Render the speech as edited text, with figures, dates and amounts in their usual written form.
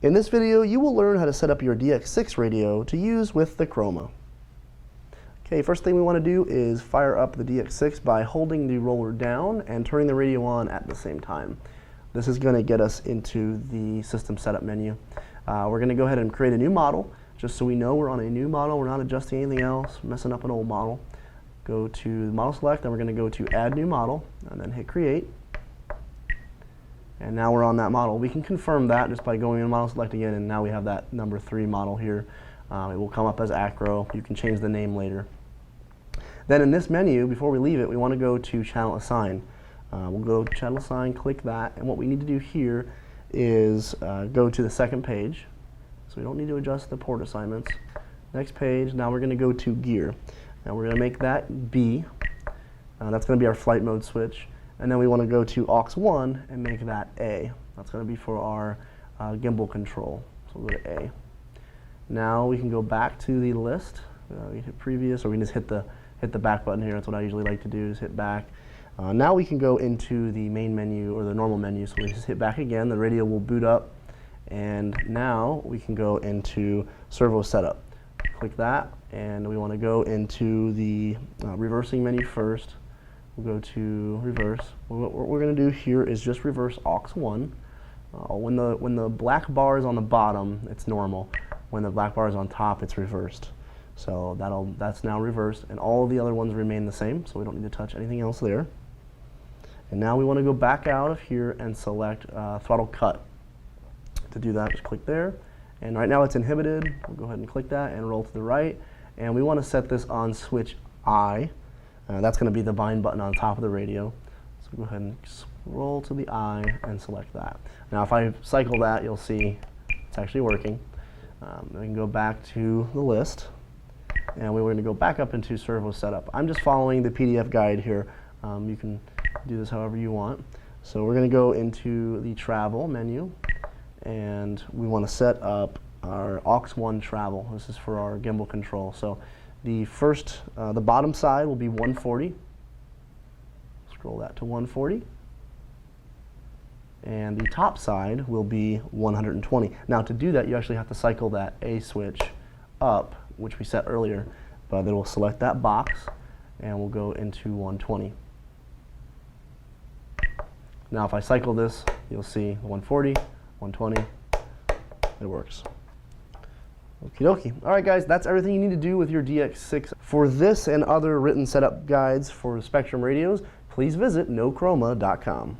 In this video, you will learn how to set up your DX6 radio to use with the Chroma. Okay, first thing we want to do is fire up the DX6 by holding the roller down and turning the radio on at the same time. This is going to get us into the system setup menu. We're going to go ahead and create a new model, just so we know we're on a new model, we're not adjusting anything else, messing up an old model. Go to Model Select, and we're going to go to Add New Model, and then hit Create. And now we're on that model. We can confirm that just by going in Model Select again, and now we have that number 3 model here. It will come up as Acro. You can change the name later. Then in this menu, before we leave it, we want to go to Channel Assign. We'll go to Channel Assign, click that, and what we need to do here is go to the second page. So we don't need to adjust the port assignments. Next page, now we're going to go to Gear. Now we're going to make that B. That's going to be our flight mode switch. And then we want to go to aux1 and make that A. That's going to be for our gimbal control. So we'll go to A. Now we can go back to the list. We hit previous, or we can just hit the back button here. That's what I usually like to do, is hit back. Now we can go into the main menu, or the normal menu. So we just hit back again. The radio will boot up. And now we can go into servo setup. Click that, and we want to go into the reversing menu first. We'll go to reverse. What we're going to do here is just reverse aux1. When the black bar is on the bottom, it's normal. When the black bar is on top, it's reversed. So that's now reversed, and all of the other ones remain the same, so we don't need to touch anything else there. And now we want to go back out of here and select throttle cut. To do that, just click there. And right now it's inhibited. We'll go ahead and click that and roll to the right. And we want to set this on switch I. That's going to be the bind button on top of the radio. So go ahead and scroll to the I and select that. Now if I cycle that, you'll see it's actually working. We can go back to the list, and we're going to go back up into servo setup. I'm just following the PDF guide here. You can do this however you want. So we're going to go into the travel menu, and we want to set up our aux1 travel. This is for our gimbal control. So the bottom side will be 140. Scroll that to 140. And the top side will be 120. Now to do that, you actually have to cycle that A switch up, which we set earlier. But then we'll select that box, and we'll go into 120. Now if I cycle this, you'll see 140, 120, it works. Okie dokie. All right, guys, that's everything you need to do with your DX6. For this and other written setup guides for Spectrum radios, please visit nochroma.com.